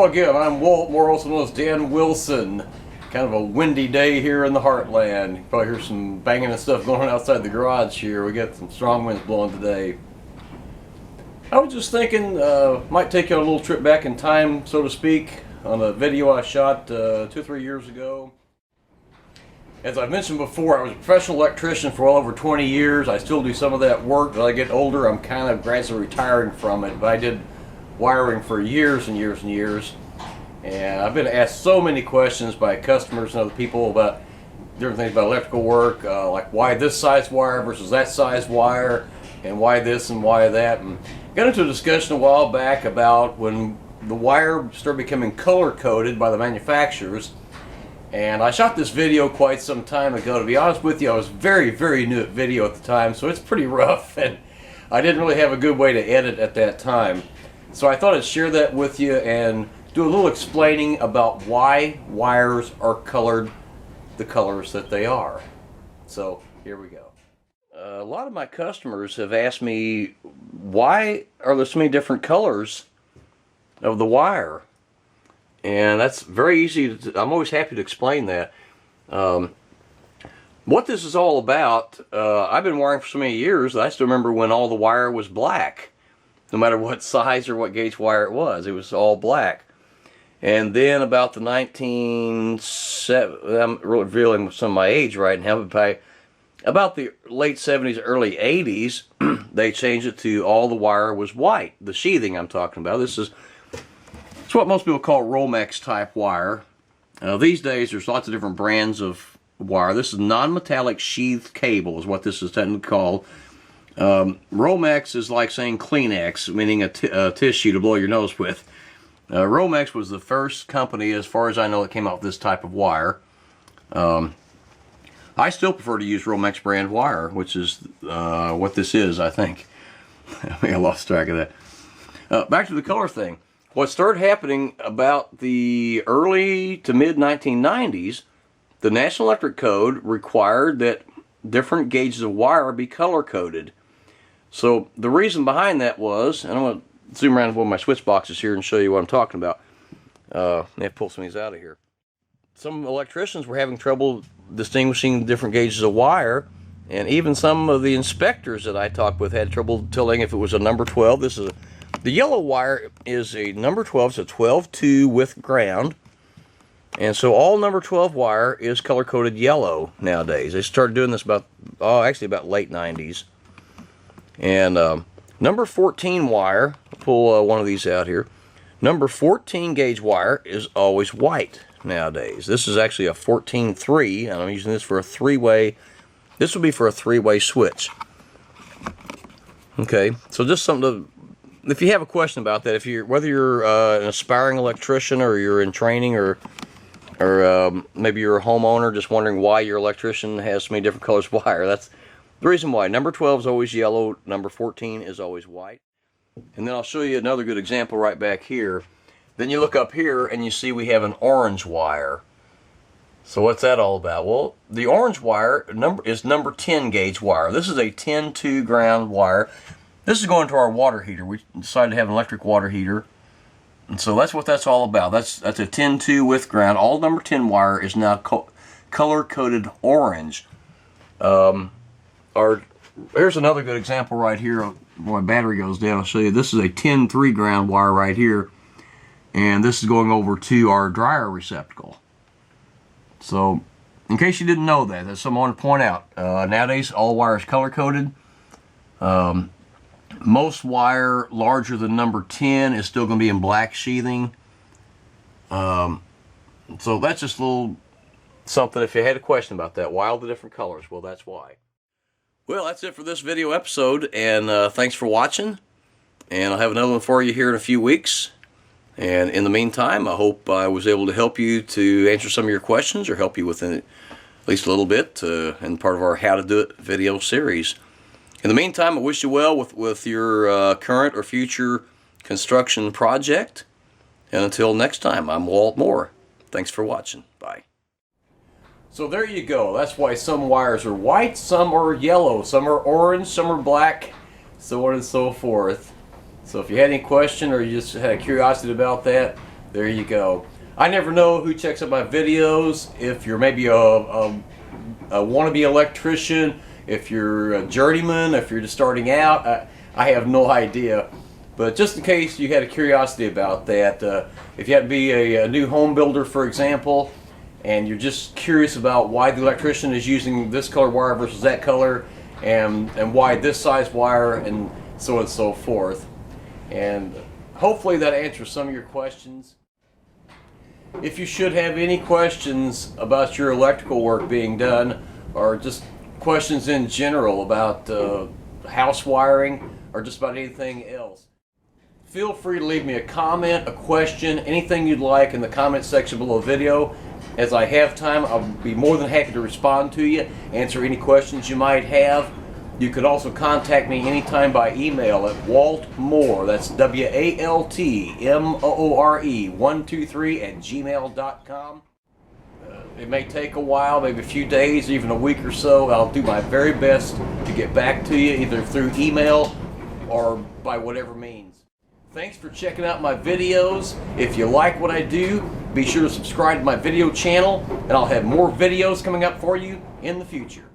Hello again, I'm Walt, more also known as Dan Wilson. Kind of a windy day here in the heartland. You can probably hear some banging and stuff going on outside the garage here. We got some strong winds blowing today. I was just thinking, might take you on a little trip back in time, so to speak, on a video I shot 2 or 3 years ago. As I've mentioned before, I was a professional electrician for well over 20 years. I still do some of that work. As I get older, I'm kind of gradually retiring from it, but I did wiring for years and years and years. And I've been asked so many questions by customers and other people about different things about electrical work, like why this size wire versus that size wire, and why this and why that. And got into a discussion a while back about when the wire started becoming color coded by the manufacturers. And I shot this video quite some time ago. To be honest with you, I was very new at video at the time, so it's pretty rough, and I didn't really have a good way to edit at that time. So I thought I'd share that with you and do a little explaining about why wires are colored the colors that they are. So here we go. A lot of my customers have asked me, why are there so many different colors of the wire? And that's very easy to, I'm always happy to explain that. What this is all about, I've been wiring for so many years that I still remember when all the wire was black. No matter what size or what gauge wire it was all black. And then about the I'm revealing some of my age right now, but about the late 70s, early 80s, they changed it to all the wire was white. The sheathing I'm talking about. It's what most people call Romex type wire. These days there's lots of different brands of wire. This is non-metallic sheathed cable is what this is technically called. Romex is like saying Kleenex, meaning a tissue to blow your nose with. Romex was the first company, as far as I know, that came out with this type of wire. I still prefer to use Romex brand wire, which is what this is, I think. I lost track of that. Back to the color thing. What started happening about the early to mid 1990s, the National Electric Code required that different gauges of wire be color coded. So the reason behind that was, and I'm going to zoom around one of my switch boxes here and show you what I'm talking about. I have to pull some of these out of here. Some electricians were having trouble distinguishing different gauges of wire, and even some of the inspectors that I talked with had trouble telling if it was a number 12. The yellow wire is a number 12, it's a 12-2 with ground. And so all number 12 wire is color-coded yellow nowadays. They started doing this about late 90s. And number 14 wire, I'll pull one of these out here. Number 14 gauge wire is always white nowadays. This is actually a 14-3, and I'm using this for a three-way. This would be for a three-way switch. Okay, so just something to, if you have a question about that, whether you're an aspiring electrician or you're in training or maybe you're a homeowner just wondering why your electrician has so many different colors of wire, that's the reason why. Number 12 is always yellow, number 14 is always white. And then I'll show you another good example right back here. Then you look up here and you see we have an orange wire. So what's that all about? Well, the orange wire is number 10 gauge wire. This is a 10-2 ground wire. This is going to our water heater. We decided to have an electric water heater. And so that's what that's all about. That's a 10-2 with ground. All number 10 wire is now color-coded orange. Here's another good example right here. When my battery goes down, I'll show you. This is a 10-3 ground wire right here. And this is going over to our dryer receptacle. So, in case you didn't know that, that's something I want to point out. Nowadays, all wire is color-coded. Most wire larger than number 10 is still going to be in black sheathing. So that's just a little something if you had a question about that. Why all the different colors? Well, that's why. Well, that's it for this video episode, and thanks for watching. And I'll have another one for you here in a few weeks. And in the meantime, I hope I was able to help you to answer some of your questions or help you with at least a little bit in part of our How to Do It video series. In the meantime, I wish you well with your current or future construction project. And until next time, I'm Walt Moore. Thanks for watching. Bye. So there you go. That's why some wires are white, some are yellow, some are orange, some are black, so on and so forth. So if you had any question or you just had a curiosity about that, There you go. I never know who checks out my videos. If you're maybe a wannabe electrician, if you're a journeyman, if you're just starting out, I have no idea. But just in case you had a curiosity about that, if you happen to be a new home builder, for example, and you're just curious about why the electrician is using this color wire versus that color, and why this size wire, and so on and so forth. And hopefully that answers some of your questions. If you should have any questions about your electrical work being done, or just questions in general about house wiring, or just about anything else, feel free to leave me a comment, a question, anything you'd like in the comment section below the video. As I have time, I'll be more than happy to respond to you, answer any questions you might have. You could also contact me anytime by email at waltmoore, that's WALTMOORE123 @gmail.com. It may take a while, maybe a few days, even a week or so. I'll do my very best to get back to you, either through email or by whatever means. Thanks for checking out my videos. If you like what I do, be sure to subscribe to my video channel, and I'll have more videos coming up for you in the future.